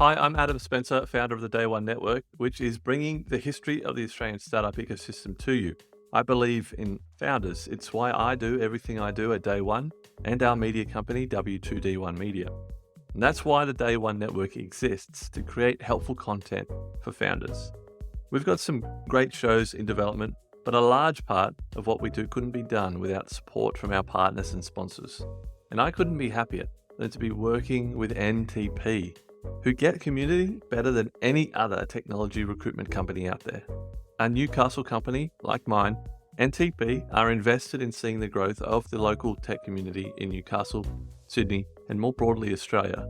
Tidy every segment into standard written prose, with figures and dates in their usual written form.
Hi, I'm Adam Spencer, founder of the Day One Network, which is bringing the history of the Australian startup ecosystem to you. I believe in founders. It's why I do everything I do at Day One and our media company, W2D1 Media. And that's why the Day One Network exists, to create helpful content for founders. We've got some great shows in development, but a large part of what we do couldn't be done without support from our partners and sponsors. And I couldn't be happier than to be working with NTP, who get community better than any other technology recruitment company out there. A Newcastle company like mine, NTP are invested in seeing the growth of the local tech community in Newcastle, Sydney, and more broadly Australia.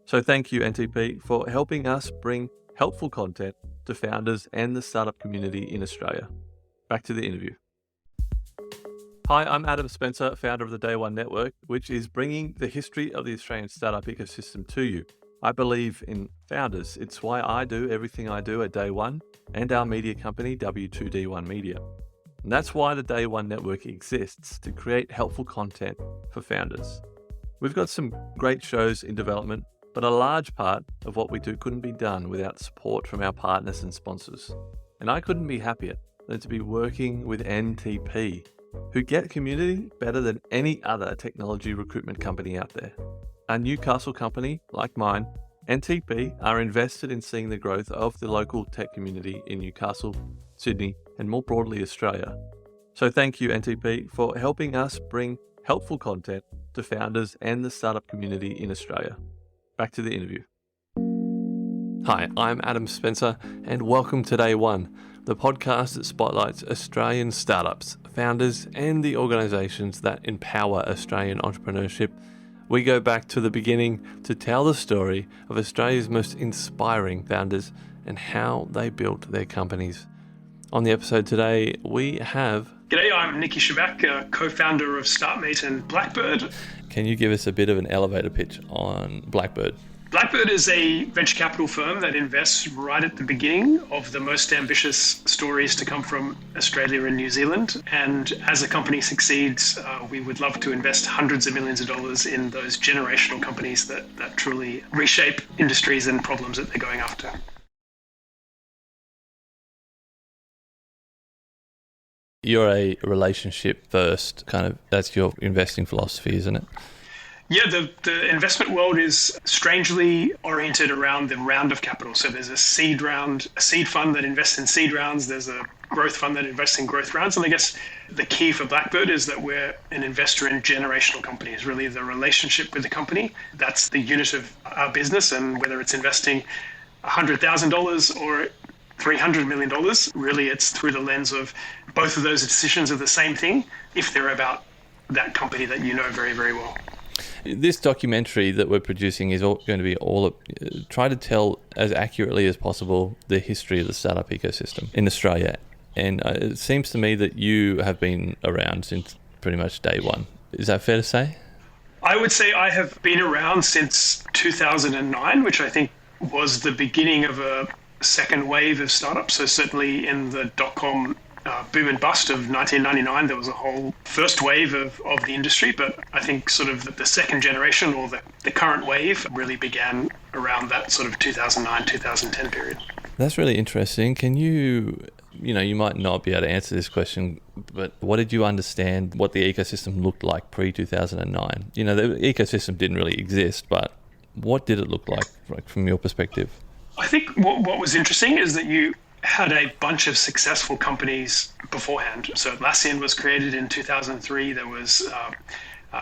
So thank you, NTP, for helping us bring helpful content to founders and the startup community in Australia. Back to the interview. Hi, I'm Adam Spencer, founder of the Day One Network, which is bringing the history of the Australian startup ecosystem to you. I believe in founders. It's why I do everything I do at Day One and our media company, W2D1 Media. And that's why the Day One Network exists, to create helpful content for founders. We've got some great shows in development, but a large part of what we do couldn't be done without support from our partners and sponsors. And I couldn't be happier than to be working with NTP, who get community better than any other technology recruitment company out there. A Newcastle company like mine, NTP are invested in seeing the growth of the local tech community in Newcastle, Sydney, and more broadly Australia. So thank you, NTP, for helping us bring helpful content to founders and the startup community in Australia. Back to the interview. Hi, I'm Adam Spencer, and welcome to Day One, the podcast that spotlights Australian startups, founders, and the organisations that empower Australian entrepreneurship. We go back to the beginning to tell the story of Australia's most inspiring founders and how they built their companies. On the episode today, we have... G'day, I'm Niki Scevak, co-founder of Startmate and Blackbird. Can you give us a bit of an elevator pitch on Blackbird? Blackbird is a venture capital firm that invests right at the beginning of the most ambitious stories to come from Australia and New Zealand. And as the company succeeds, we would love to invest hundreds of millions of dollars in those generational companies that truly reshape industries and problems that they're going after. You're a relationship first kind of, that's your investing philosophy, isn't it? Yeah, the investment world is strangely oriented around the round of capital. So there's a seed fund that invests in seed rounds. There's a growth fund that invests in growth rounds. And I guess the key for Blackbird is that we're an investor in generational companies, really the relationship with the company. That's the unit of our business. And whether it's investing $100,000 or $300 million, really it's through the lens of both of those decisions are the same thing if they're about that company that you know very, very well. This documentary that we're producing is going to be try to tell as accurately as possible the history of the startup ecosystem in Australia. And it seems to me that you have been around since pretty much day one. Is that fair to say? I would say I have been around since 2009, which I think was the beginning of a second wave of startups. So certainly in the dot-com boom and bust of 1999, there was a whole first wave of the industry, but I think sort of the second generation or the current wave really began around that sort of 2009, 2010 period. That's really interesting. Can you might not be able to answer this question, but what did you understand what the ecosystem looked like pre-2009? The ecosystem didn't really exist, but what did it look like from your perspective? I think what was interesting is that you had a bunch of successful companies beforehand. So Atlassian was created in 2003. There was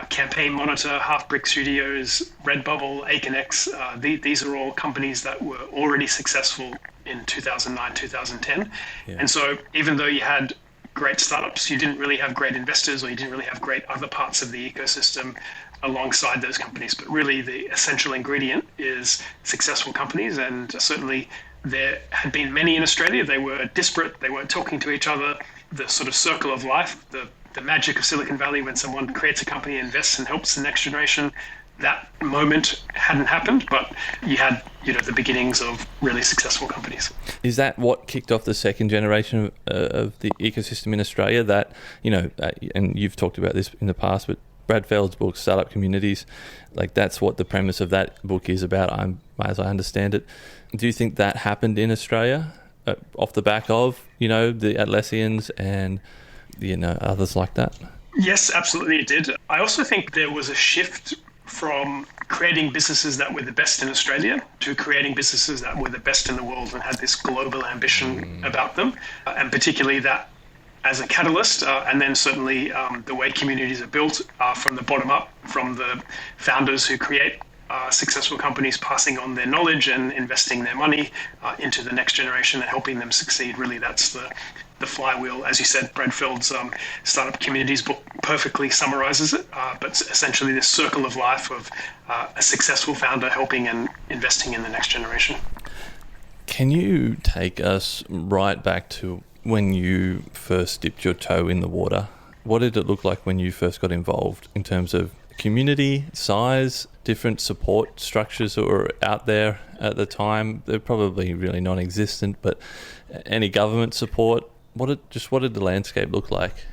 Campaign Monitor, Half Brick Studios, Redbubble, Aconex. These are all companies that were already successful in 2009, 2010. Yeah. And so even though you had great startups, you didn't really have great investors, or you didn't really have great other parts of the ecosystem alongside those companies. But really the essential ingredient is successful companies, and certainly there had been many in Australia. They were disparate. They weren't talking to each other. The sort of circle of life, the magic of Silicon Valley, when someone creates a company, invests and helps the next generation, that moment hadn't happened, but you had the beginnings of really successful companies. Is that what kicked off the second generation of the ecosystem in Australia? That and you've talked about this in the past, but Brad Feld's book, Startup Communities, like that's what the premise of that book is about, as I understand it. Do you think that happened in Australia off the back of, the Atlassians and, others like that? Yes, absolutely it did. I also think there was a shift from creating businesses that were the best in Australia to creating businesses that were the best in the world and had this global ambition about them, and particularly that as a catalyst, and then certainly the way communities are built from the bottom up, from the founders who create successful companies passing on their knowledge and investing their money into the next generation and helping them succeed. Really, that's the flywheel. As you said, Brad Feld's Startup Communities book perfectly summarizes it, but essentially this circle of life of a successful founder helping and investing in the next generation. Can you take us right back to when you first dipped your toe in the water? What did it look like when you first got involved in terms of community, size, different support structures that were out there at the time? They're probably really non-existent, but any government support? What did the landscape look like?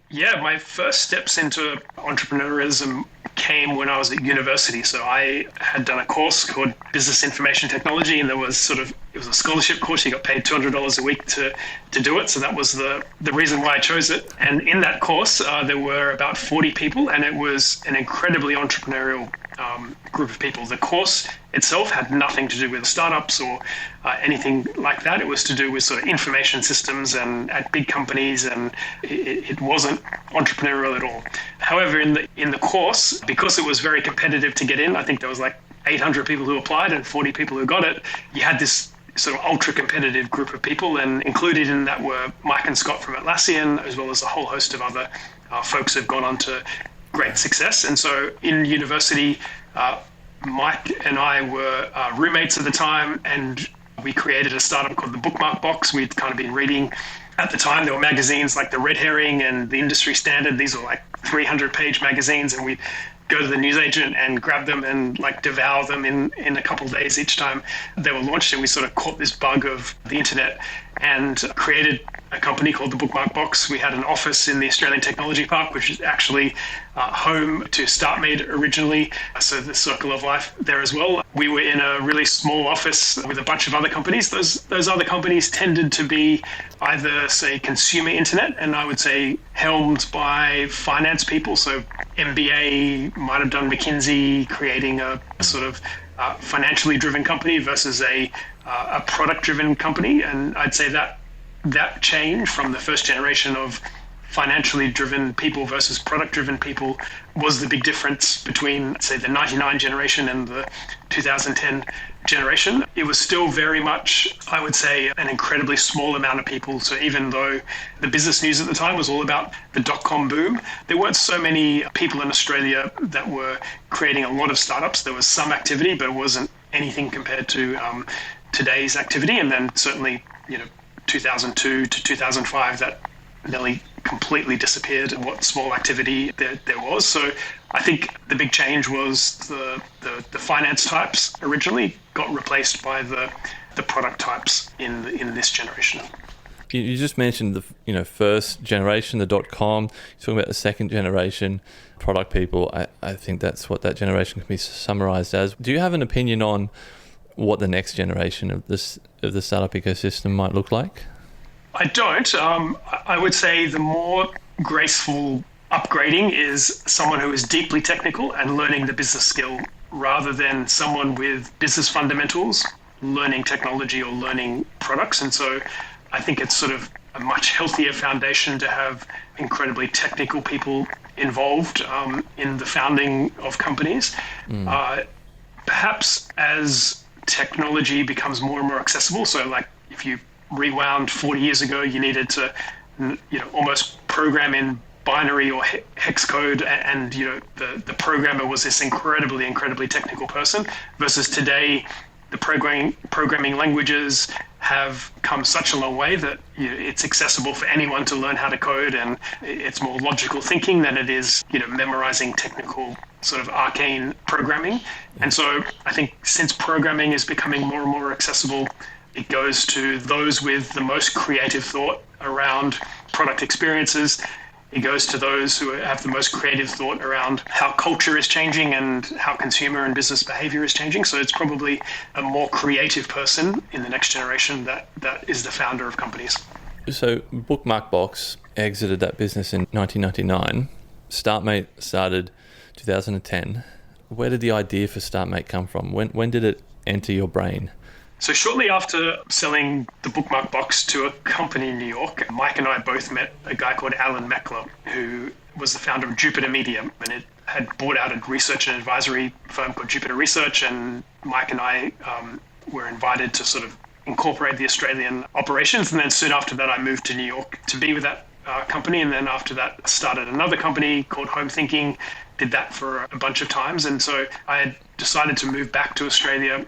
Yeah, my first steps into entrepreneurialism came when I was at university. So I had done a course called Business Information Technology, and it was a scholarship course. You got paid $200 a week to do it. So that was the reason why I chose it. And in that course, there were about 40 people, and it was an incredibly entrepreneurial group of people. The course itself had nothing to do with startups or anything like that. It was to do with sort of information systems and at big companies, and it wasn't entrepreneurial at all. However, in the course, because it was very competitive to get in, I think there was like 800 people who applied and 40 people who got it. You had this sort of ultra competitive group of people, and included in that were Mike and Scott from Atlassian, as well as a whole host of other folks who've gone on to great success. And so in university, Mike and I were roommates at the time, and we created a startup called the Bookmark Box. We'd kind of been reading at the time. There were magazines like the Red Herring and the Industry Standard. These were like 300-page magazines, and we'd go to the newsagent and grab them and like devour them in a couple of days each time they were launched. And we sort of caught this bug of the internet and created a company called the Bookmark Box. We had an office in the Australian Technology Park, which is actually home to Startmate originally, so the circle of life there as well. We were in a really small office with a bunch of other companies. Those other companies tended to be either, say, consumer internet, and I would say helmed by finance people. So MBA might have done McKinsey, creating a sort of financially driven company versus a product-driven company. And I'd say that change from the first generation of financially driven people versus product-driven people was the big difference between, say, the 99 generation and the 2010 generation. It was still very much, I would say, an incredibly small amount of people. So even though the business news at the time was all about the dot-com boom, there weren't so many people in Australia that were creating a lot of startups. There was some activity, but it wasn't anything compared to today's activity. And then certainly, 2002 to 2005, that nearly completely disappeared and what small activity there was. So I think the big change was the finance types originally got replaced by the product types in this generation. You just mentioned the first generation, the .com. You're talking about the second generation product people. I think that's what that generation can be summarized as. Do you have an opinion on what the next generation of the startup ecosystem might look like? I don't. I would say the more graceful upgrading is someone who is deeply technical and learning the business skill, rather than someone with business fundamentals learning technology or learning products. And so I think it's sort of a much healthier foundation to have incredibly technical people involved in the founding of companies. Perhaps as technology becomes more and more accessible, so like if you rewound 40 years ago, you needed to almost program in binary or hex code, and the programmer was this incredibly technical person, versus today the programming languages have come such a long way that it's accessible for anyone to learn how to code, and it's more logical thinking than it is memorizing technical sort of arcane programming. And so I think since programming is becoming more and more accessible, it goes to those with the most creative thought around product experiences. It goes to those who have the most creative thought around how culture is changing and how consumer and business behavior is changing. So it's probably a more creative person in the next generation that is the founder of companies. So Bookmarkbox exited that business in 1999. Startmate started 2010. Where did the idea for Startmate come from? When did it enter your brain? So shortly after selling the Bookmark box to a company in New York, Mike and I both met a guy called Alan Meckler, who was the founder of Jupiter Media, and it had bought out a research and advisory firm called Jupiter Research, and Mike and I were invited to sort of incorporate the Australian operations. And then soon after that, I moved to New York to be with that company. And then after that, started another company called Home Thinking, did that for a bunch of times. And so I had decided to move back to Australia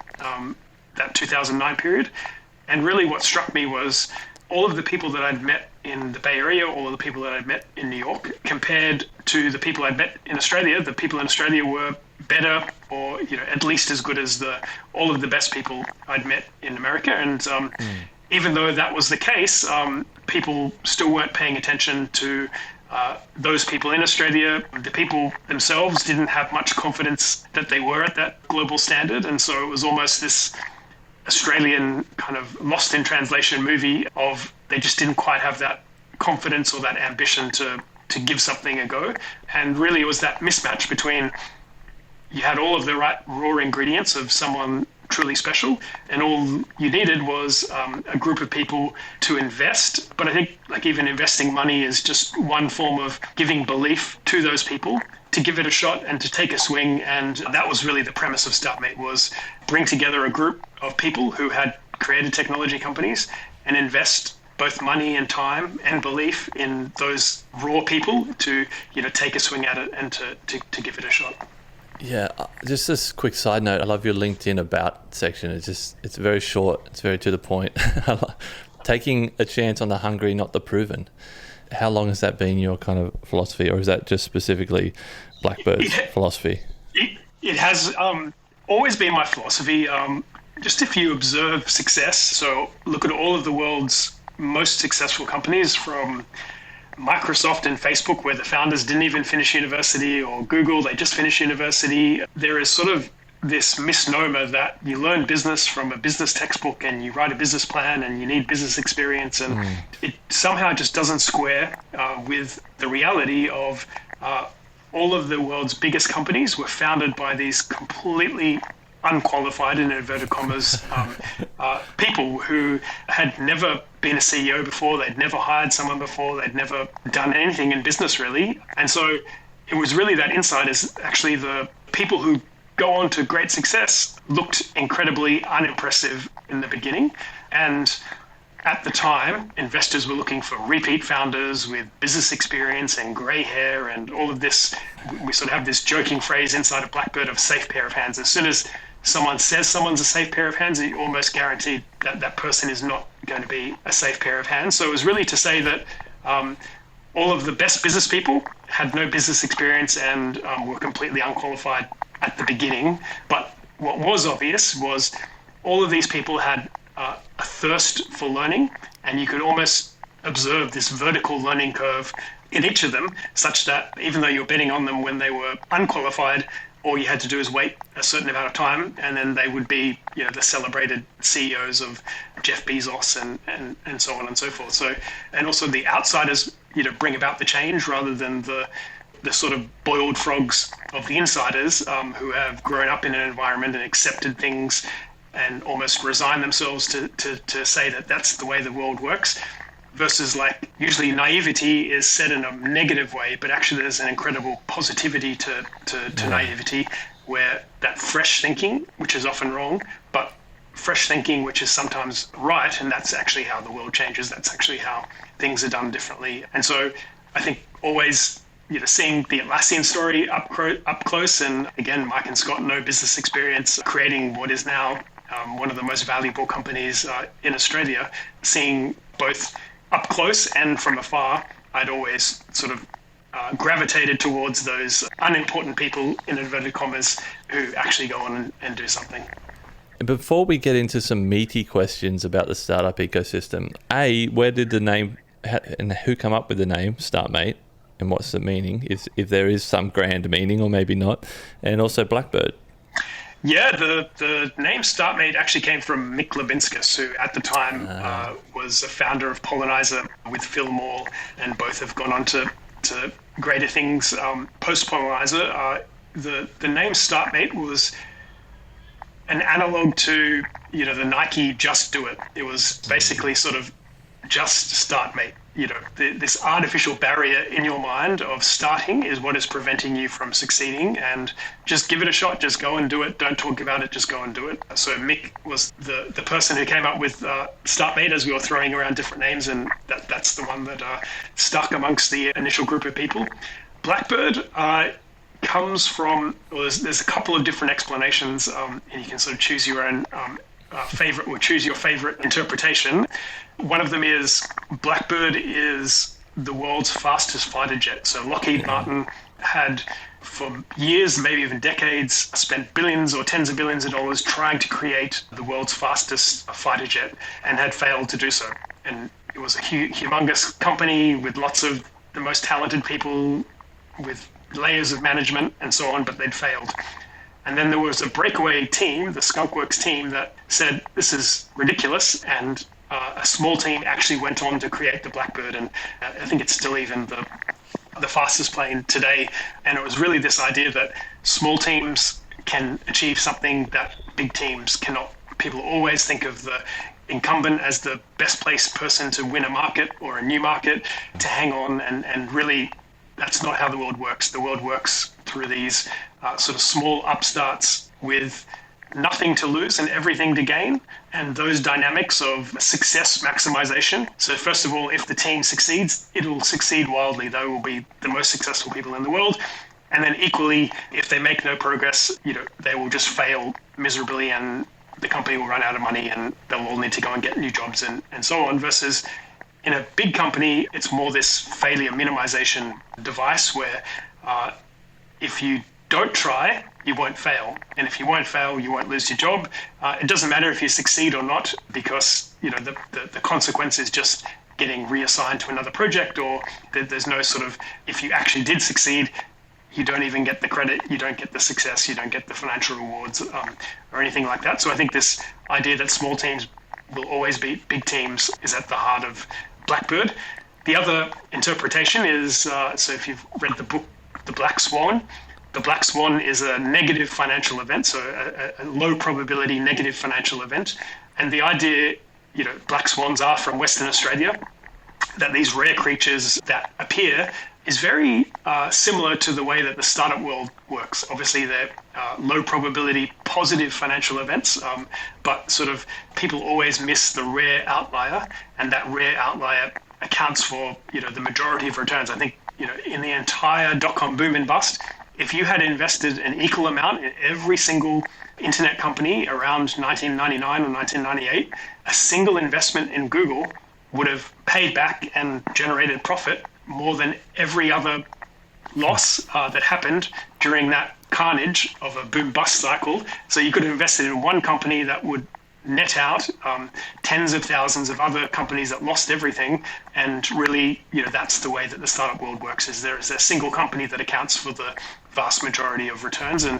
that 2009 period. And really what struck me was all of the people that I'd met in the Bay Area, all of the people that I'd met in New York, compared to the people I'd met in Australia. The people in Australia were better, or at least as good as all of the best people I'd met in America. And even though that was the case, people still weren't paying attention to those people in Australia. The people themselves didn't have much confidence that they were at that global standard. And so it was almost this Australian kind of lost in translation movie of they just didn't quite have that confidence or that ambition to give something a go. And really it was that mismatch between you had all of the right raw ingredients of someone truly special, and all you needed was a group of people to invest. But I think even investing money is just one form of giving belief to those people to give it a shot and to take a swing. And that was really the premise of Startmate, was bring together a group of people who had created technology companies and invest both money and time and belief in those raw people to take a swing at it and to give it a shot. Yeah, just this quick side note. I love your LinkedIn about section. It's very short. It's very to the point. Taking a chance on the hungry, not the proven. How long has that been your kind of philosophy, or is that just specifically Blackbird's philosophy? It has always been my philosophy. Just if you observe success, so look at all of the world's most successful companies, from Microsoft and Facebook, where the founders didn't even finish university, or Google, they just finished university. There is sort of this misnomer that you learn business from a business textbook and you write a business plan and you need business experience. And it somehow just doesn't square with the reality of all of the world's biggest companies were founded by these completely unqualified, in inverted commas, people who had never been a CEO before, they'd never hired someone before, they'd never done anything in business really. And so it was really that insight is actually the people who go on to great success looked incredibly unimpressive in the beginning. And at the time, investors were looking for repeat founders with business experience and gray hair and all of this. We sort of have this joking phrase inside of Blackbird of safe pair of hands. As soon as someone says someone's a safe pair of hands, you're almost guaranteed that that person is not going to be a safe pair of hands. So it was really to say that all of the best business people had no business experience and were completely unqualified at the beginning. But what was obvious was all of these people had a thirst for learning, and you could almost observe this vertical learning curve in each of them, such that even though you're betting on them when they were unqualified, all you had to do is wait a certain amount of time, and then they would be, the celebrated CEOs of Jeff Bezos and so on and so forth. So, and also the outsiders, bring about the change rather than the sort of boiled frogs of the insiders who have grown up in an environment and accepted things and almost resign themselves to say that that's the way the world works. Versus usually naivety is said in a negative way, but actually there's an incredible positivity to naivety, where that fresh thinking, which is often wrong, but fresh thinking, which is sometimes right, and that's actually how the world changes, that's actually how things are done differently. And so I think always, seeing the Atlassian story up close, and again, Mike and Scott, no business experience, creating what is now one of the most valuable companies in Australia, seeing both up close and from afar, I'd always sort of gravitated towards those unimportant people, in inverted commas, who actually go on and do something. Before we get into some meaty questions about the startup ecosystem, where did the name and who come up with the name Startmate? and what's the meaning, if there is some grand meaning or maybe not, and also Blackbird? Yeah, the name Startmate actually came from Mick Levinskas, who at the time was a founder of Pollenizer with Phil Moore, and both have gone on to greater things post Pollenizer. The name Startmate was an analog to the Nike Just Do It. It was basically sort of just start, mate. This artificial barrier in your mind of starting is what is preventing you from succeeding, and just give it a shot. Just go and do it. Don't talk about it. Just go and do it. So Mick was the person who came up with Startmate, as we were throwing around different names, and that's the one that stuck amongst the initial group of people. Blackbird comes from, there's a couple of different explanations, and you can sort of choose your own favorite, or choose your favorite interpretation. One of them is Blackbird is the world's fastest fighter jet. So Lockheed Martin had, for years, maybe even decades, spent billions or tens of billions of dollars trying to create the world's fastest fighter jet, and had failed to do so. And it was a humongous company with lots of the most talented people, with layers of management and so on, but they'd failed. And then there was a breakaway team, the Skunkworks team, that said, this is ridiculous. And a small team actually went on to create the Blackbird. And I think it's still even the fastest plane today. And it was really this idea that small teams can achieve something that big teams cannot. People always think of the incumbent as the best placed person to win a market or a new market, to hang on. And really, that's not how the world works. The world works through these sort of small upstarts with nothing to lose and everything to gain, and those dynamics of success maximization. So first of all, if the team succeeds, it'll succeed wildly. They will be the most successful people in the world. And then equally, if they make no progress, they will just fail miserably, and the company will run out of money, and they'll all need to go and get new jobs and so on. Versus in a big company, it's more this failure minimization device where if you don't try, you won't fail. And if you won't fail, you won't lose your job. It doesn't matter if you succeed or not, because the consequence is just getting reassigned to another project, or there's no sort of, if you actually did succeed, you don't even get the credit, you don't get the success, you don't get the financial rewards or anything like that. So I think this idea that small teams will always beat big teams is at the heart of Blackbird. The other interpretation is, so if you've read the book, The Black Swan, the Black Swan is a negative financial event, so a low probability negative financial event. And the idea, black swans are from Western Australia, that these rare creatures that appear is very similar to the way that the startup world works. Obviously, they're low probability positive financial events, but sort of people always miss the rare outlier, and that rare outlier accounts for the majority of returns. I think in the entire dot-com boom and bust, if you had invested an equal amount in every single internet company around 1999 or 1998, a single investment in Google would have paid back and generated profit more than every other loss that happened during that carnage of a boom-bust cycle. So you could have invested in one company that would net out tens of thousands of other companies that lost everything. And really, that's the way that the startup world works, is there is a single company that accounts for the vast majority of returns. And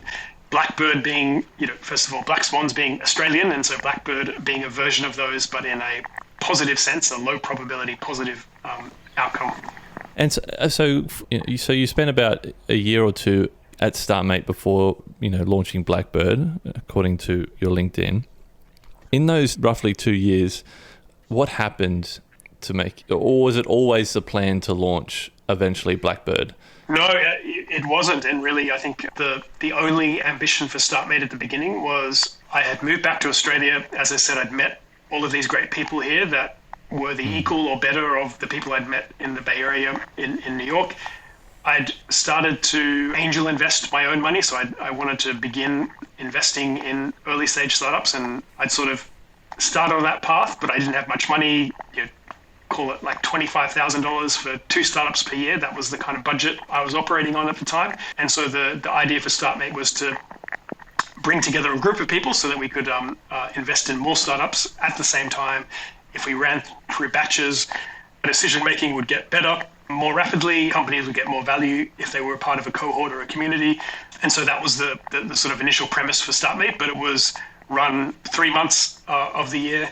Blackbird being, first of all, black swans being Australian, and so Blackbird being a version of those, but in a positive sense, a low probability positive outcome. And so you spent about a year or two at Startmate before launching Blackbird, according to your LinkedIn. In those roughly 2 years, what happened to make, or was it always the plan to launch eventually Blackbird? No, it wasn't. And really, I think the only ambition for Startmate at the beginning was, I had moved back to Australia. As I said, I'd met all of these great people here that were the equal or better of the people I'd met in the Bay Area in New York. I'd started to angel invest my own money, so I wanted to begin investing in early stage startups, and I'd sort of started on that path, but I didn't have much money. Call it like $25,000 for 2 startups per year. That was the kind of budget I was operating on at the time. And so the idea for Startmate was to bring together a group of people so that we could invest in more startups at the same time. If we ran through batches, decision making would get better, more rapidly. Companies would get more value if they were a part of a cohort or a community. And so that was the sort of initial premise for Startmate, but it was run 3 months of the year.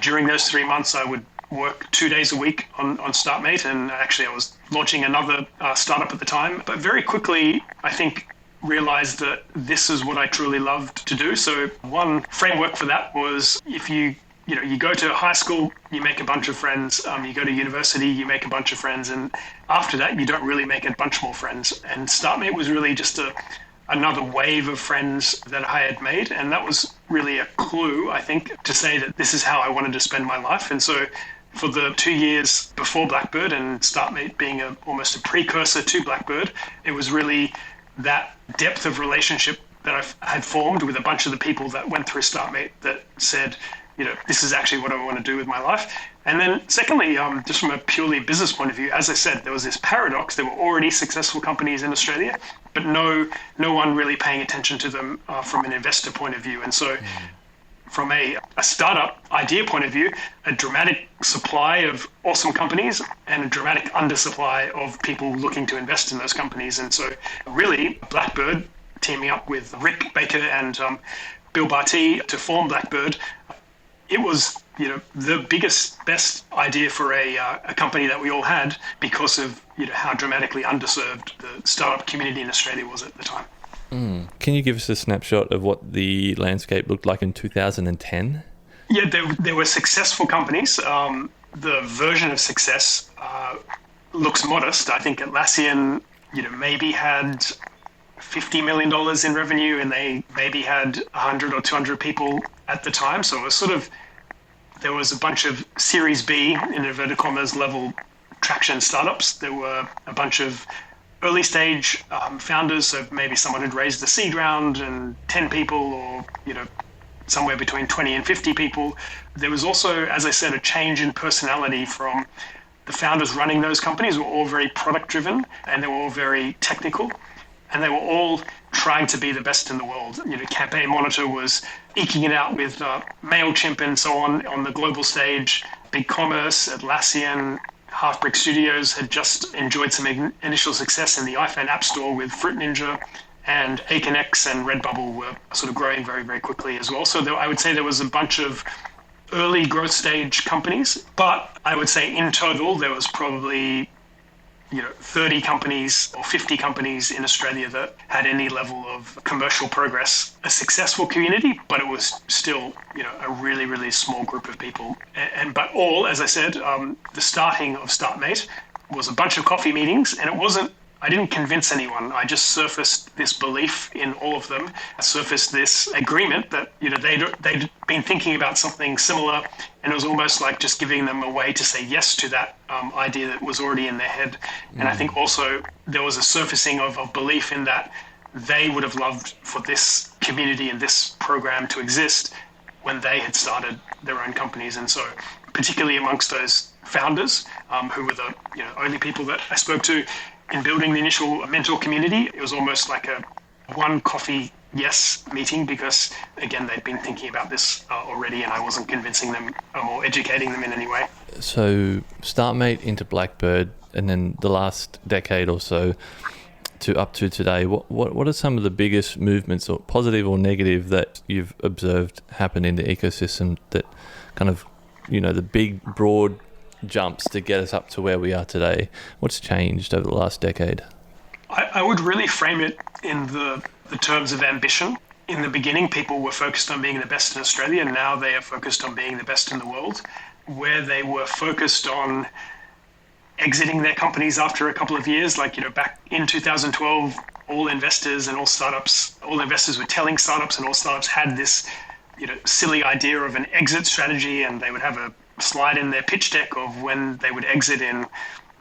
During those 3 months, I would work 2 days a week on Startmate, and actually I was launching another startup at the time. But very quickly, I think, realized that this is what I truly loved to do. So one framework for that was if you go to high school, you make a bunch of friends. You go to university, you make a bunch of friends. And after that, you don't really make a bunch more friends. And Startmate was really just another wave of friends that I had made. And that was really a clue, I think, to say that this is how I wanted to spend my life. And so for the 2 years before Blackbird, and Startmate being almost a precursor to Blackbird, it was really that depth of relationship that I had formed with a bunch of the people that went through Startmate that said, this is actually what I want to do with my life. And then secondly, just from a purely business point of view, as I said, there was this paradox. There were already successful companies in Australia, but no one really paying attention to them from an investor point of view. And so from a startup idea point of view, a dramatic supply of awesome companies and a dramatic undersupply of people looking to invest in those companies. And so really Blackbird, teaming up with Rick Baker and Bill Barty to form Blackbird, it was the biggest, best idea for a company that we all had because of how dramatically underserved the startup community in Australia was at the time. Can you give us a snapshot of what the landscape looked like in 2010? Yeah, there were successful companies. The version of success looks modest. I think Atlassian, maybe had $50 million in revenue, and they maybe had 100 or 200 people at the time. So it was there was a bunch of Series B, in inverted commas, level traction startups. There were a bunch of early stage founders, so maybe someone had raised the seed round and 10 people, or somewhere between 20 and 50 people. There was also, as I said, a change in personality from the founders running those companies. Were all very product driven, and they were all very technical, and they were all trying to be the best in the world. Campaign Monitor was eking it out with MailChimp and so on the global stage. BigCommerce, Atlassian, Half-Brick Studios had just enjoyed some initial success in the iPhone App Store with Fruit Ninja, and Aconex and Redbubble were sort of growing very, very quickly as well. So I would say there was a bunch of early growth stage companies, but I would say in total there was probably 30 companies or 50 companies in Australia that had any level of commercial progress. A successful community, but it was still a really, really small group of people. But all, as I said, the starting of Startmate was a bunch of coffee meetings, and I didn't convince anyone. I just surfaced this belief in all of them. I surfaced this agreement that they'd been thinking about something similar, and it was almost like just giving them a way to say yes to that idea that was already in their head. And I think also there was a surfacing of belief in that they would have loved for this community and this program to exist when they had started their own companies. And so particularly amongst those founders, who were the only people that I spoke to in building the initial mentor community, it was almost like a one coffee yes meeting, because again, they'd been thinking about this already, and I wasn't convincing them or educating them in any way. So Startmate into Blackbird, and then the last decade or so to up to today, what are some of the biggest movements, or positive or negative, that you've observed happen in the ecosystem that kind of, the big broad jumps to get us up to where we are today? What's changed over the last decade? I would really frame it in the terms of ambition. In the beginning, people were focused on being the best in Australia, and now they are focused on being the best in the world. Where they were focused on exiting their companies after a couple of years, like back in 2012, all investors and all investors were telling startups, and all startups had this silly idea of an exit strategy, and they would have a slide in their pitch deck of when they would exit in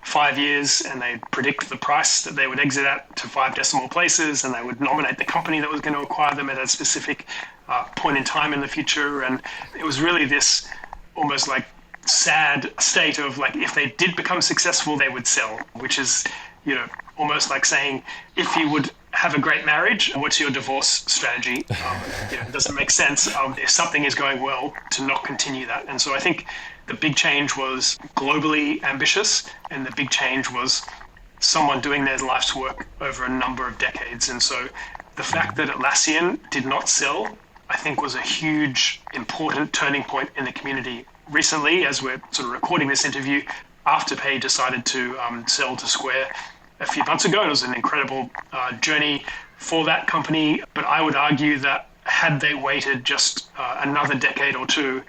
5 years, and they'd predict the price that they would exit at to 5 decimal places, and they would nominate the company that was going to acquire them at a specific point in time in the future. And it was really this almost like sad state of like, if they did become successful, they would sell, which is almost like saying, if you would have a great marriage, what's your divorce strategy? It doesn't make sense if something is going well to not continue that. And so I think the big change was globally ambitious, and the big change was someone doing their life's work over a number of decades. And so the fact that Atlassian did not sell, I think, was a huge, important turning point in the community. Recently, as we're sort of recording this interview, Afterpay decided to sell to Square a few months ago. It was an incredible journey for that company. But I would argue that had they waited just another decade or two,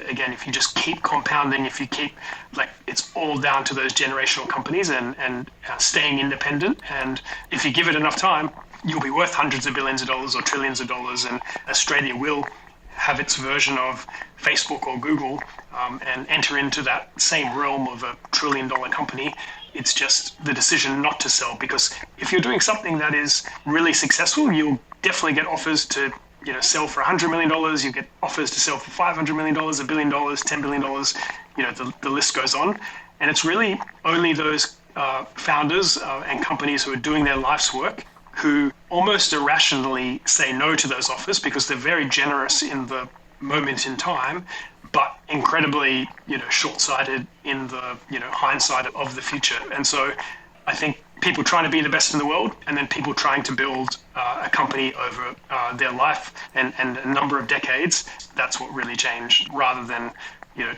again, if you just keep compounding, if you keep, it's all down to those generational companies and staying independent. And if you give it enough time, you'll be worth hundreds of billions of dollars or trillions of dollars. And Australia will have its version of Facebook or Google and enter into that same realm of $1 trillion company. It's just the decision not to sell, because if you're doing something that is really successful, you'll definitely get offers to sell for $100 million. You get offers to sell for $500 million, $1 billion, $10 billion. The list goes on. And it's really only those founders and companies who are doing their life's work who almost irrationally say no to those offers because they're very generous in the moment in time, but incredibly, short-sighted in the, hindsight of the future. And so I think people trying to be the best in the world, and then people trying to build a company over their life and a number of decades, that's what really changed, rather than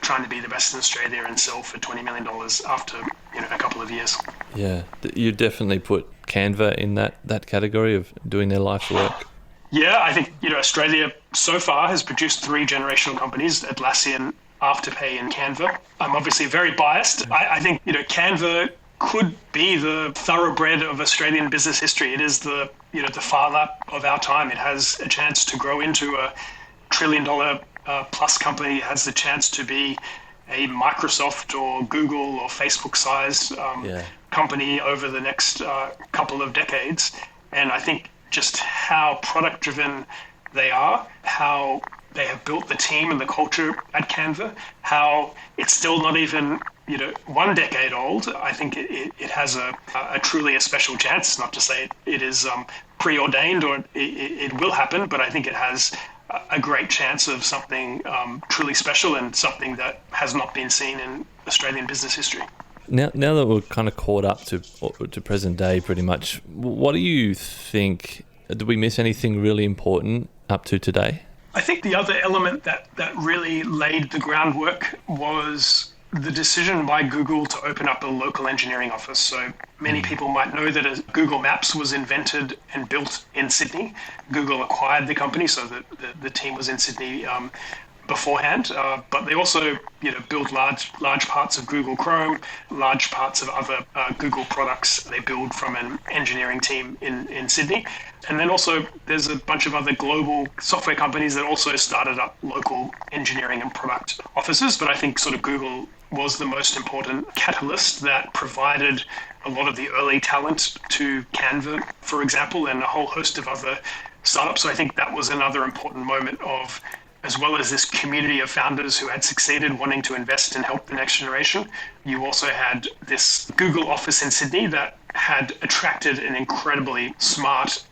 trying to be the best in Australia and sell for $20 million after a couple of years. Yeah, you definitely put Canva in that category of doing their life's work. Yeah, I think Australia so far has produced 3 generational companies: Atlassian, Afterpay, and Canva. I'm obviously very biased. I think Canva could be the thoroughbred of Australian business history. It is the Far Lap of our time. It has a chance to grow into a $1 trillion plus company. It has the chance to be a Microsoft or Google or Facebook sized company over the next couple of decades. And I think just how product driven they are, how they have built the team and the culture at Canva, how it's still not even 1 decade old. I think it has a truly a special chance. Not to say it is preordained or it will happen, but I think it has a great chance of something truly special and something that has not been seen in Australian business history. Now that we're kind of caught up to present day pretty much, what do you think, did we miss anything really important up to today? I think the other element that really laid the groundwork was the decision by Google to open up a local engineering office. So many people might know that Google Maps was invented and built in Sydney. Google acquired the company, so the team was in Sydney beforehand, but they also build large parts of Google Chrome, large parts of other Google products they build from an engineering team in Sydney. And then also there's a bunch of other global software companies that also started up local engineering and product offices. But I think sort of Google was the most important catalyst that provided a lot of the early talent to Canva, for example, and a whole host of other startups. So I think that was another important moment of, as well as this community of founders who had succeeded wanting to invest and help the next generation, you also had this Google office in Sydney that had attracted an incredibly smart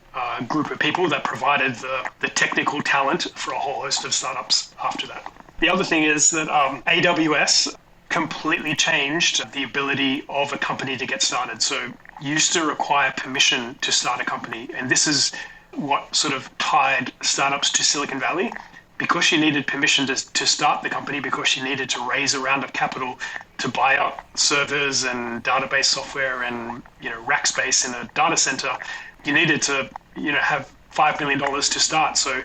group of people that provided the technical talent for a whole host of startups after that. The other thing is that AWS completely changed the ability of a company to get started. So you used to require permission to start a company, and this is what sort of tied startups to Silicon Valley. Because you needed permission to start the company, because you needed to raise a round of capital to buy up servers and database software and rack space in a data center, you needed to have $5 million to start. So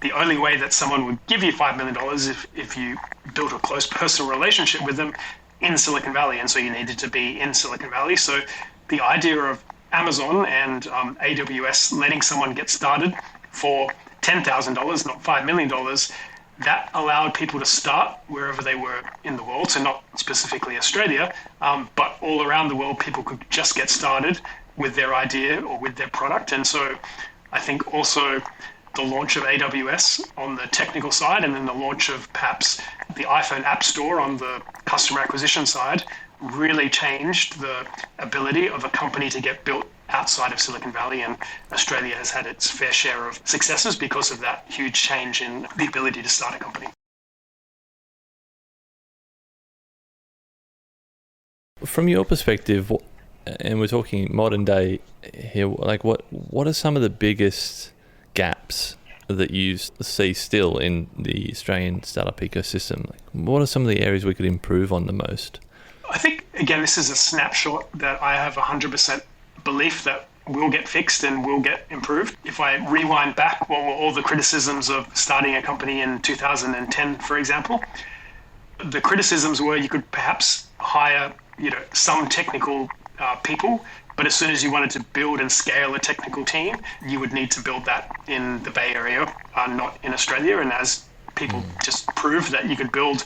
the only way that someone would give you $5 million if you built a close personal relationship with them in Silicon Valley, and so you needed to be in Silicon Valley. So the idea of Amazon and AWS letting someone get started for $10,000, not $5 million, that allowed people to start wherever they were in the world. So not specifically Australia, but all around the world, people could just get started with their idea or with their product. And so I think also the launch of AWS on the technical side, and then the launch of perhaps the iPhone App Store on the customer acquisition side, really changed the ability of a company to get built outside of Silicon Valley, and Australia has had its fair share of successes because of that huge change in the ability to start a company. From your perspective, and we're talking modern day here, like what are some of the biggest gaps that you see still in the Australian startup ecosystem? Like, what are some of the areas we could improve on the most? I think, again, this is a snapshot that I have 100% belief that will get fixed and will get improved. If I rewind back, what were all the criticisms of starting a company in 2010, for example? The criticisms were you could perhaps hire, some technical people, but as soon as you wanted to build and scale a technical team, you would need to build that in the Bay Area, not in Australia. And as people just proved that you could build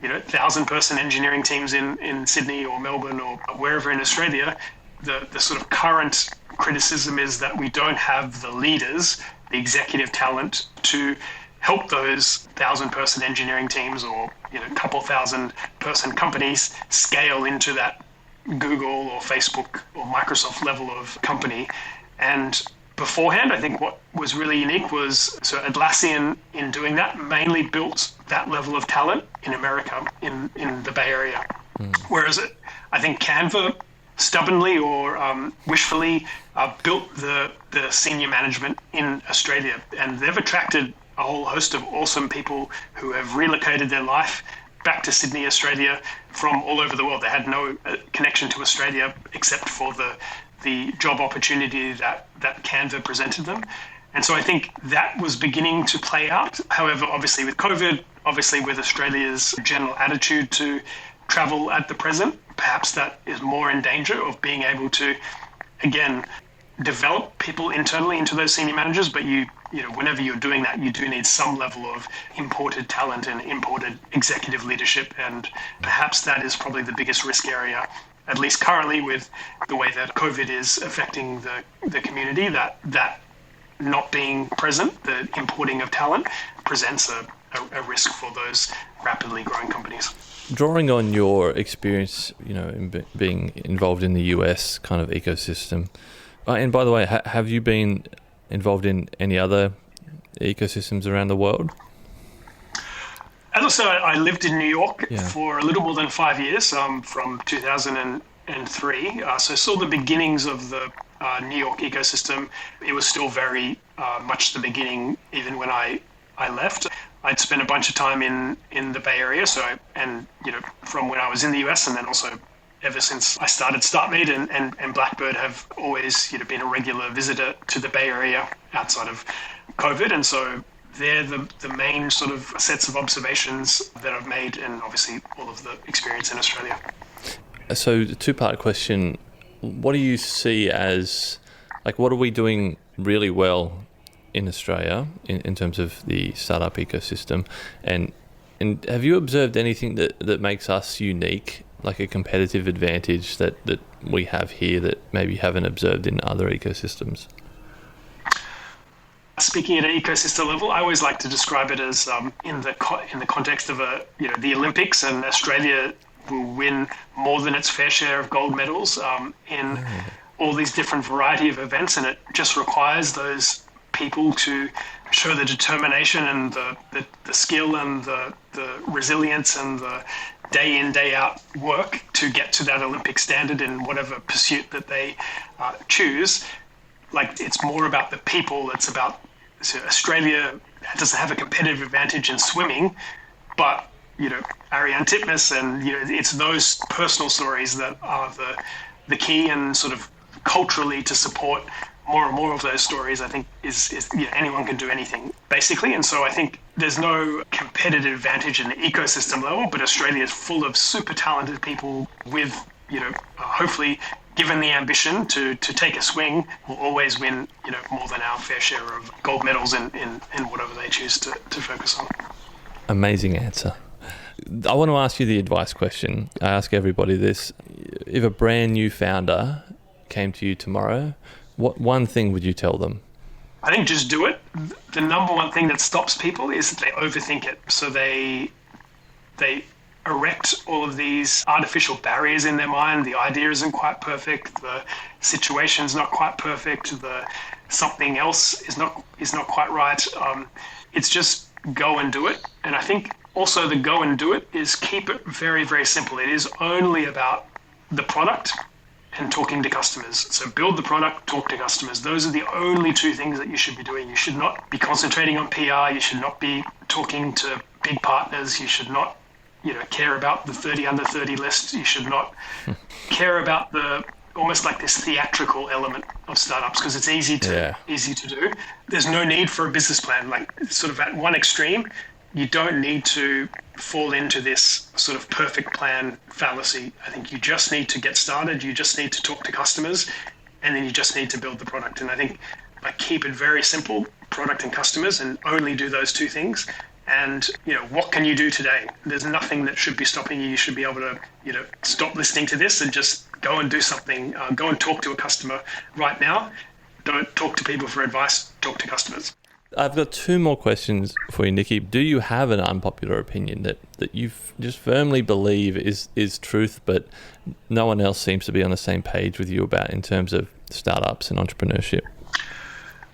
1,000-person engineering teams in Sydney or Melbourne or wherever in Australia, the sort of current criticism is that we don't have the leaders, the executive talent to help those 1,000-person engineering teams or couple 1,000-person companies scale into that Google or Facebook or Microsoft level of company. And beforehand, I think what was really unique was, so Atlassian in doing that mainly built that level of talent in America, in the Bay Area. Whereas I think Canva stubbornly or wishfully built the senior management in Australia. And they've attracted a whole host of awesome people who have relocated their life back to Sydney, Australia, from all over the world. They had no connection to Australia except for the job opportunity that Canva presented them. And so I think that was beginning to play out. However, obviously with COVID, obviously with Australia's general attitude to travel at the present, perhaps that is more in danger of being able to, again, develop people internally into those senior managers, but whenever you're doing that, you do need some level of imported talent and imported executive leadership. And perhaps that is probably the biggest risk area, at least currently with the way that COVID is affecting the community, that not being present, the importing of talent, presents a risk for those rapidly growing companies. Drawing on your experience, in being involved in the US kind of ecosystem, and by the way, have you been involved in any other ecosystems around the world? As I said, I lived in New York for a little more than 5 years, from 2003. So I saw the beginnings of the New York ecosystem. It was still very much the beginning, even when I left. I'd spent a bunch of time in the Bay Area, from when I was in the US, and then also ever since I started Startmate and Blackbird have always been a regular visitor to the Bay Area outside of COVID. And so they're the main sort of sets of observations that I've made, and obviously all of the experience in Australia. So the two-part question, what do you see as, what are we doing really well in Australia in terms of the startup ecosystem? And have you observed anything that makes us unique, like a competitive advantage that we have here that maybe you haven't observed in other ecosystems? Speaking at an ecosystem level, I always like to describe it as in the context of the Olympics, and Australia will win more than its fair share of gold medals in all these different variety of events, and it just requires those people to show the determination and the skill and the resilience and the day in, day out work to get to that Olympic standard in whatever pursuit that they choose. It's more about the people. It's about, Australia doesn't have a competitive advantage in swimming, but Ariane Titmus and it's those personal stories that are the key, and sort of culturally to support more and more of those stories, I think is anyone can do anything basically. And so I think there's no competitive advantage in the ecosystem level, but Australia is full of super talented people with, hopefully given the ambition to take a swing, will always win, more than our fair share of gold medals in whatever they choose to focus on. Amazing answer. I want to ask you the advice question. I ask everybody this. If a brand new founder came to you tomorrow, what one thing would you tell them? I think just do it. The number one thing that stops people is that they overthink it. So they erect all of these artificial barriers in their mind. The idea isn't quite perfect. The situation's not quite perfect. The something else is not quite right. It's just go and do it. And I think also the go and do it is keep it very, very simple. It is only about the product and talking to customers. So build the product, talk to customers. Those are the only two things that you should be doing. You should not be concentrating on PR. You should not be talking to big partners. You should not, care about the 30 under 30 list. You should not care about the almost like this theatrical element of startups, because it's easy to do. There's no need for a business plan. Like sort of at one extreme, you don't need to fall into this sort of perfect plan fallacy. I think you just need to get started. You just need to talk to customers, and then you just need to build the product. And I think keep it very simple, product and customers, and only do those two things. And, what can you do today? There's nothing that should be stopping you. You should be able to, stop listening to this and just go and do something. Go and talk to a customer right now. Don't talk to people for advice. Talk to customers. I've got two more questions for you, Niki. Do you have an unpopular opinion that you just firmly believe is truth, but no one else seems to be on the same page with you about in terms of startups and entrepreneurship?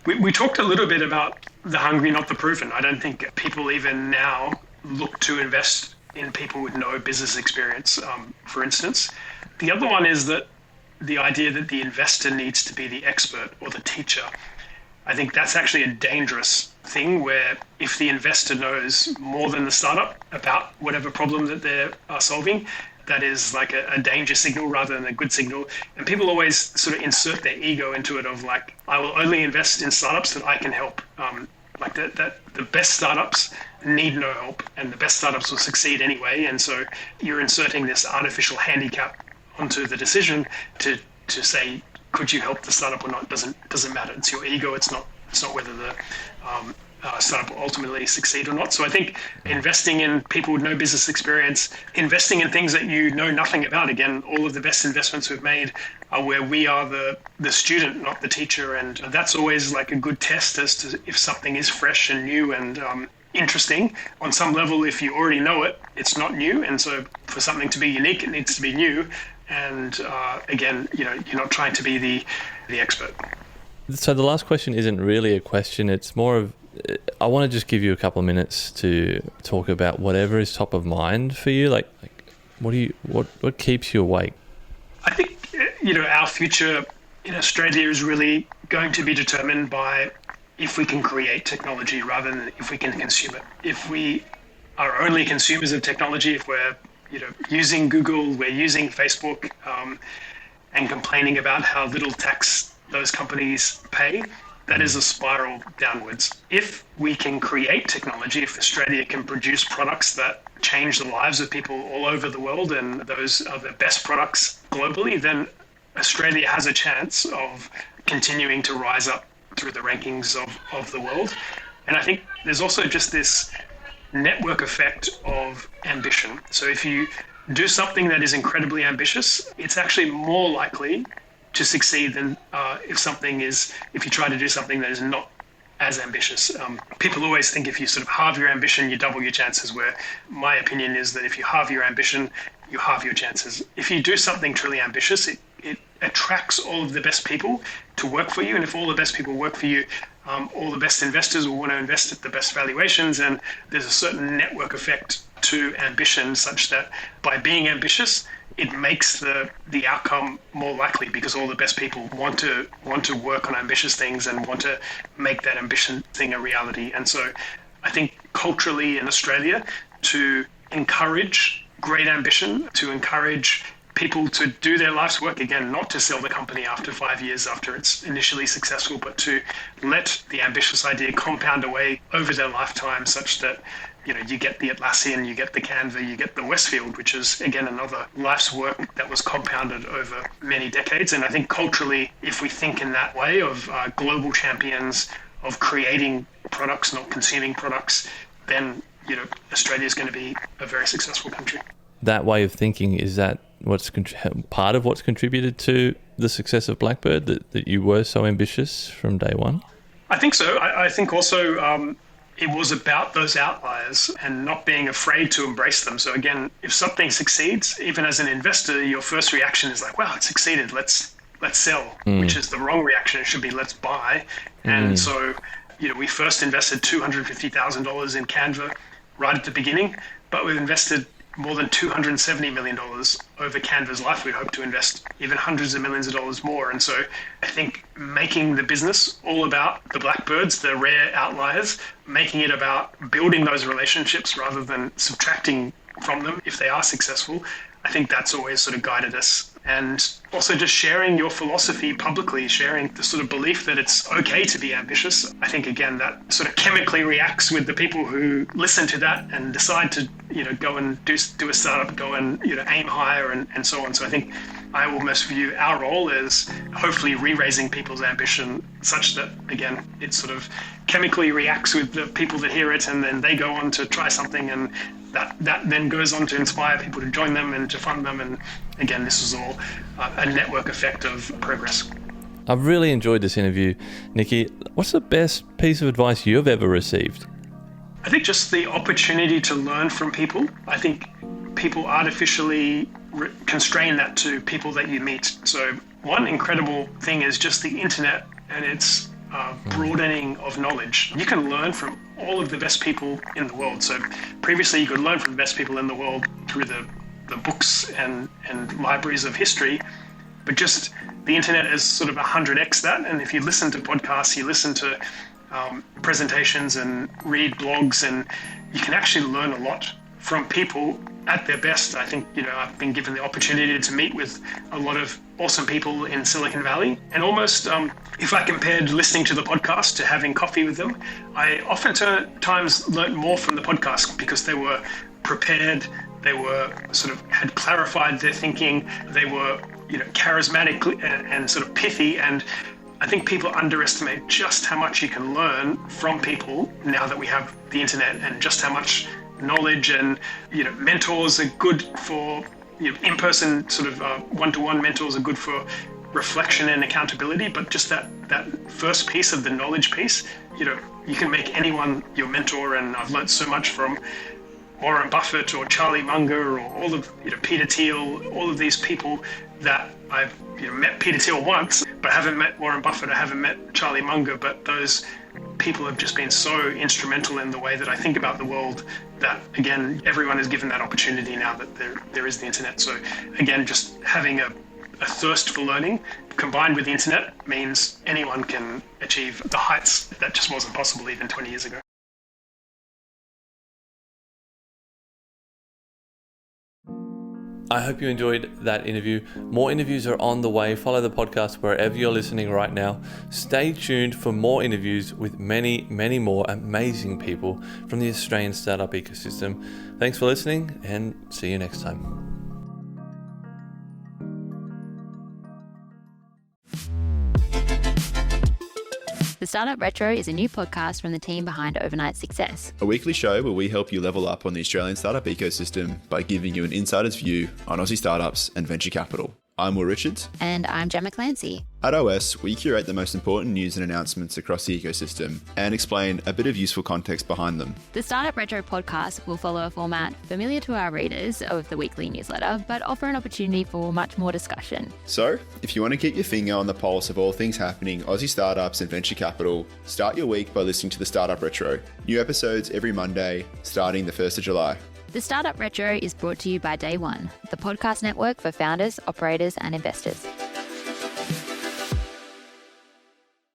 We talked a little bit about the hungry, not the proven. I don't think people even now look to invest in people with no business experience, for instance. The other one is that the idea that the investor needs to be the expert or the teacher. I think that's actually a dangerous thing, where if the investor knows more than the startup about whatever problem that they're solving, that is like a danger signal rather than a good signal. And people always sort of insert their ego into it of like, I will only invest in startups that I can help. That the best startups need no help, and the best startups will succeed anyway. And so you're inserting this artificial handicap onto the decision to say, could you help the startup or not? Doesn't matter. It's your ego. It's not whether the startup will ultimately succeed or not. So I think investing in people with no business experience, investing in things that you know nothing about. Again, all of the best investments we've made are where we are the student, not the teacher. And that's always like a good test as to if something is fresh and new and interesting. On some level, if you already know it, it's not new. And so for something to be unique, it needs to be new. And again, you're not trying to be the expert. So the last question isn't really a question. It's more of, I want to just give you a couple of minutes to talk about whatever is top of mind for you. Like what keeps you awake? I think, our future in Australia is really going to be determined by if we can create technology rather than if we can consume it. If we are only consumers of technology, if we're using Google, we're using Facebook, and complaining about how little tax those companies pay, that is a spiral downwards. If we can create technology, if Australia can produce products that change the lives of people all over the world, and those are the best products globally, then Australia has a chance of continuing to rise up through the rankings of the world. And I think there's also just this network effect of ambition. So if you do something that is incredibly ambitious, it's actually more likely to succeed than if you try to do something that is not as ambitious. People always think if you sort of halve your ambition, you double your chances, where my opinion is that if you halve your ambition, you halve your chances. If you do something truly ambitious, it attracts all of the best people to work for you. And if all the best people work for you, all the best investors will want to invest at the best valuations. And there's a certain network effect to ambition, such that by being ambitious, it makes the outcome more likely, because all the best people want to work on ambitious things and want to make that ambition thing a reality. And so I think culturally in Australia, to encourage great ambition, to encourage people to do their life's work, again, not to sell the company after 5 years after it's initially successful, but to let the ambitious idea compound away over their lifetime, such that you get the Atlassian, you get the Canva, you get the Westfield, which is, again, another life's work that was compounded over many decades. And I think culturally, if we think in that way of global champions, of creating products, not consuming products, then, Australia is going to be a very successful country. That way of thinking, is that part of what's contributed to the success of Blackbird, that you were so ambitious from day one? I think so. I think also it was about those outliers and not being afraid to embrace them. So again, if something succeeds, even as an investor, your first reaction is like, wow, it succeeded. Let's sell, which is the wrong reaction. It should be let's buy. And so, we first invested $250,000 in Canva right at the beginning, but we've invested more than $270 million over Canva's life. We hope to invest even hundreds of millions of dollars more. And so I think making the business all about the Blackbirds, the rare outliers, making it about building those relationships rather than subtracting from them if they are successful, I think that's always sort of guided us. And also just sharing your philosophy publicly, sharing the sort of belief that it's okay to be ambitious. I think, again, that sort of chemically reacts with the people who listen to that and decide to, go and do a startup, go and, aim higher and so on. So I think I almost view our role as hopefully re-raising people's ambition such that, again, it sort of chemically reacts with the people that hear it, and then they go on to try something, and that then goes on to inspire people to join them and to fund them. And again, this is all a network effect of progress. I've really enjoyed this interview. Niki, what's the best piece of advice you've ever received? I think just the opportunity to learn from people. I think people artificially constrain that to people that you meet. So one incredible thing is just the internet and its broadening of knowledge. You can learn from all of the best people in the world. So previously you could learn from the best people in the world through the books and libraries of history, but just the internet is sort of 100x that. And if you listen to podcasts, you listen to presentations and read blogs, and you can actually learn a lot from people at their best. I think, I've been given the opportunity to meet with a lot of awesome people in Silicon Valley, and almost if I compared listening to the podcast to having coffee with them, I oftentimes learned more from the podcast because they were prepared, they were sort of had clarified their thinking, they were charismatic and sort of pithy. And I think people underestimate just how much you can learn from people now that we have the internet, and just how much knowledge and mentors are good for in-person sort of one-to-one mentors are good for reflection and accountability. But just that first piece of the knowledge piece, you can make anyone your mentor. And I've learned so much from Warren Buffett or Charlie Munger or all of Peter Thiel, all of these people that I've met Peter Thiel once, but I haven't met Warren Buffett, I haven't met Charlie Munger, but those people have just been so instrumental in the way that I think about the world, that again, everyone is given that opportunity now that there is the internet. So again, just having a thirst for learning combined with the internet means anyone can achieve the heights that just wasn't possible even 20 years ago. I hope you enjoyed that interview. More interviews are on the way. Follow the podcast wherever you're listening right now. Stay tuned for more interviews with many, many more amazing people from the Australian startup ecosystem. Thanks for listening, and see you next time. The Startup Retro is a new podcast from the team behind Overnight Success. A weekly show where we help you level up on the Australian startup ecosystem by giving you an insider's view on Aussie startups and venture capital. I'm Will Richards. And I'm Gemma Clancy. At OS, we curate the most important news and announcements across the ecosystem and explain a bit of useful context behind them. The Startup Retro podcast will follow a format familiar to our readers of the weekly newsletter, but offer an opportunity for much more discussion. So, if you want to keep your finger on the pulse of all things happening Aussie startups and venture capital, start your week by listening to the Startup Retro. New episodes every Monday, starting the 1st of July. The Startup Retro is brought to you by Day One, the podcast network for founders, operators, and investors.